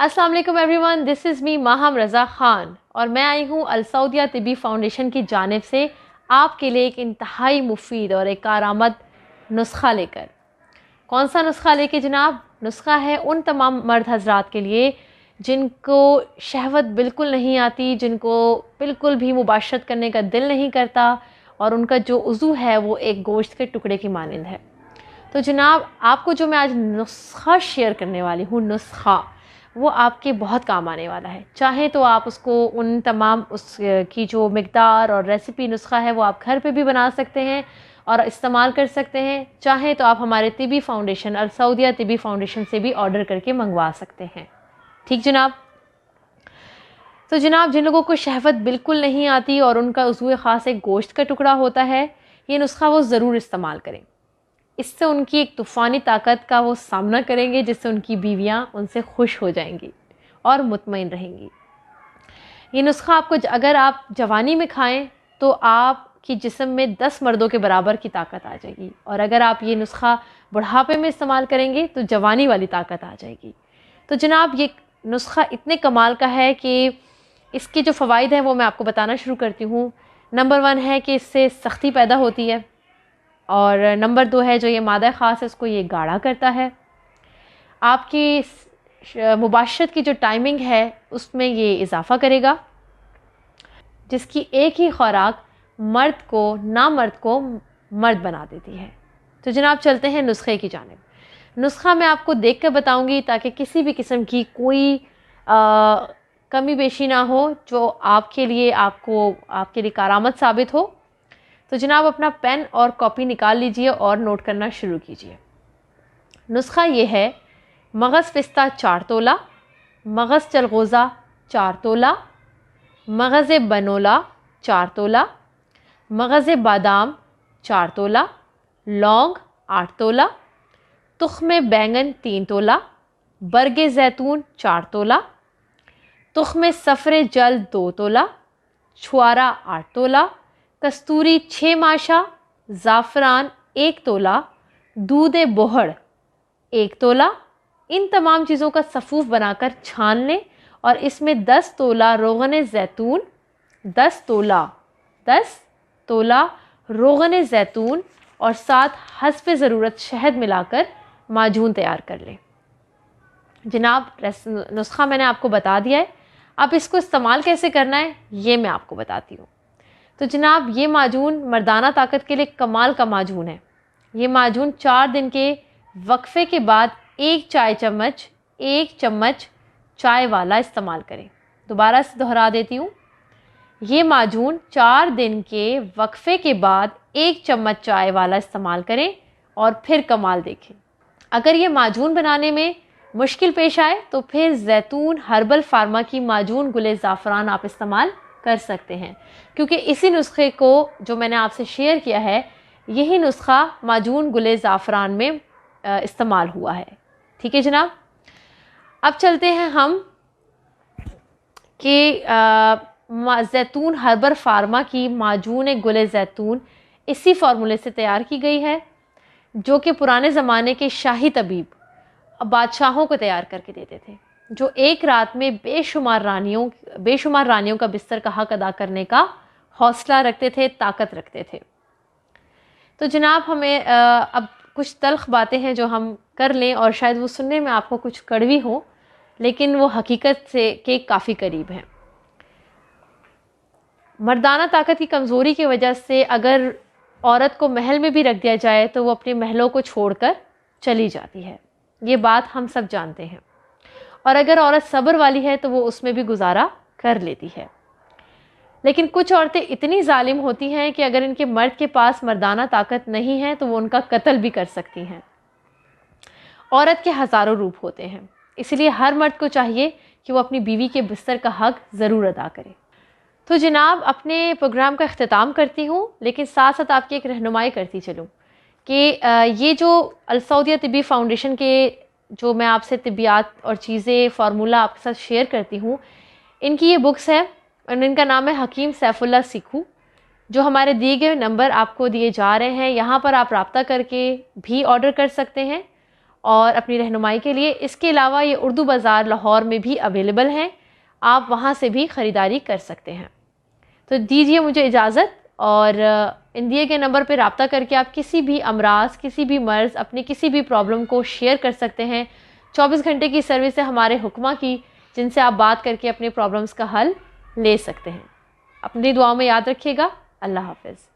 अस्सलाम वालेकुम everyone, this is me Maham Raza Khan और मैं आई हूँ अल सऊदिया तिब्बी फ़ाउंडेशन की जानिब से आपके लिए एक इंतहाई मुफीद और एक कारआमद नुस्खा लेकर। कौन सा नुस्खा लेके जनाब? नुस्खा है उन तमाम मर्द हज़रात के लिए जिनको शहवत बिल्कुल नहीं आती, जिनको बिल्कुल भी मुबाशरत करने का दिल नहीं करता और उनका जो उज़ू है वो एक गोश्त के टुकड़े की मानिंद है। तो जनाब आपको जो मैं आज नुस्खा शेयर करने वाली हूँ, नुस्खा वो आपके बहुत काम आने वाला है। चाहे तो आप उसको उन तमाम उसकी जो मिक़दार और रेसिपी नुस्खा है वो आप घर पे भी बना सकते हैं और इस्तेमाल कर सकते हैं। चाहे तो आप हमारे तिब्बी फ़ाउंडेशन अल सऊदिया तिब्बी फ़ाउंडेशन से भी ऑर्डर करके मंगवा सकते हैं। ठीक जनाब। तो जनाब जिन लोगों को शहवत बिल्कुल नहीं आती और उनका उज़्व ख़ास एक गोश्त का टुकड़ा होता है, ये नुस्खा वो ज़रूर इस्तेमाल करें। इससे उनकी एक तूफ़ानी ताकत का वो सामना करेंगे जिससे उनकी बीवियां उनसे खुश हो जाएंगी और मुतमईन रहेंगी। ये नुस्खा आपको अगर आप जवानी में खाएं तो आपकी जिस्म में 10 मर्दों के बराबर की ताकत आ जाएगी और अगर आप ये नुस्खा बुढ़ापे में इस्तेमाल करेंगे तो जवानी वाली ताकत आ जाएगी। तो जनाब ये नुस्खा इतने कमाल का है कि इसके जो फ़वाइद हैं वो मैं आपको बताना शुरू करती हूँ। नंबर 1 है कि इससे सख्ती पैदा होती है और नंबर 2 है जो ये मादा ख़ास है उसको ये गाढ़ा करता है। आपकी मुबाशरत की जो टाइमिंग है उसमें ये इजाफ़ा करेगा, जिसकी एक ही खुराक मर्द को नामर्द को मर्द बना देती है। तो जनाब चलते हैं नुस्खे की जानिब। नुस्खा मैं आपको देख कर बताऊँगी ताकि किसी भी किस्म की कोई कमी बेशी ना हो जो आपके लिए कारामद साबित हो। तो जनाब अपना पेन और कॉपी निकाल लीजिए और नोट करना शुरू कीजिए। नुस्खा ये है: मगज़ पिस्ता 4 तोला, मगज़ चलगोज़ा 4 तोला, मगज़ बनोला 4 तोला, मगज़ बादाम 4 तोला, लौंग 8 तोला, तुख्म बैंगन 3 तोला, बरगे ज़ैतून 4 तोला, तुख्म सफ़रे जल 2 तोला, छुआरा 8 तोला, कस्तूरी 6 माशा, ज़ाफ़रान 1 तोला, दूध बोहड़ 1 तोला। इन तमाम चीज़ों का सफ़ूफ़ बनाकर छान लें और इसमें 10 तोला रोगन ज़ैतून, 10 तोला रोगन ज़ैतून और साथ हस्ब ज़रूरत शहद मिलाकर माजून तैयार कर लें। जनाब नुस्खा मैंने आपको बता दिया है, अब इसको इस्तेमाल कैसे करना है ये मैं आपको बताती हूँ। तो जनाब ये माजून मर्दाना ताकत के लिए कमाल का माजून है। ये माजून 4 दिन के वक्फे के बाद 1 चम्मच चाय वाला इस्तेमाल करें। दोबारा से दोहरा देती हूँ, ये माजून 4 दिन के वक्फे के बाद 1 चम्मच चाय वाला इस्तेमाल करें और फिर कमाल देखें। अगर ये माजून बनाने में मुश्किल पेश आए तो फिर ज़ैतून हर्बल फार्मा की माजून गुले ज़ाफ़रान आप इस्तेमाल कर सकते हैं, क्योंकि इसी नुस्खे को जो मैंने आपसे शेयर किया है यही नुस्खा माजून गुले ज़ाफ़रान में इस्तेमाल हुआ है। ठीक है जनाब। अब चलते हैं हम कि ज़ैतून हर्बल फार्मा की माजून गुले ज़ैतून इसी फार्मूले से तैयार की गई है जो कि पुराने ज़माने के शाही तबीब बादशाहों को तैयार करके देते थे, जो एक रात में बेशुमार रानियों का बिस्तर का हक अदा करने का हौसला रखते थे, ताकत रखते थे। तो जनाब हमें अब कुछ तल्ख़ बातें हैं जो हम कर लें और शायद वो सुनने में आपको कुछ कड़वी हो, लेकिन वो हकीकत से के काफ़ी करीब हैं। मर्दाना ताकत की कमज़ोरी की वजह से अगर औरत को महल में भी रख दिया जाए तो वो अपने महलों को छोड़कर चली जाती है, ये बात हम सब जानते हैं। और अगर औरत सब्र वाली है तो वो उसमें भी गुजारा कर लेती है। लेकिन कुछ औरतें इतनी जालिम होती हैं कि अगर इनके मर्द के पास मर्दाना ताकत नहीं है तो वो उनका कत्ल भी कर सकती हैं। औरत के हज़ारों रूप होते हैं, इसलिए हर मर्द को चाहिए कि वो अपनी बीवी के बिस्तर का हक ज़रूर अदा करे। तो जनाब अपने प्रोग्राम का अख्तिताम करती हूँ, लेकिन साथ साथ आपकी एक रहनुमाई करती चलूँ कि ये जो अल सऊदिया तिब्बी फ़ाउंडेशन के जो मैं आपसे तिब्बियात और चीज़ें फार्मूला आपके साथ शेयर करती हूँ, इनकी ये बुक्स है और इनका नाम है हकीम सैफुल्लाह सीखू, जो हमारे दिए गए नंबर आपको दिए जा रहे हैं। यहाँ पर आप रब्ता करके भी ऑर्डर कर सकते हैं और अपनी रहनुमाई के लिए। इसके अलावा ये उर्दू बाज़ार लाहौर में भी अवेलेबल हैं, आप वहाँ से भी ख़रीदारी कर सकते हैं। तो दीजिए मुझे इजाज़त, और इन दिए गए नंबर पर रब्ता करके आप किसी भी अमराज, किसी भी मर्ज़, अपनी किसी भी प्रॉब्लम को शेयर कर सकते हैं। 24 घंटे की सर्विस है हमारे हुक्मा की, जिनसे आप बात करके अपने प्रॉब्लम्स का हल ले सकते हैं। अपनी दुआओं में याद रखिएगा। अल्लाह हाफ़िज़।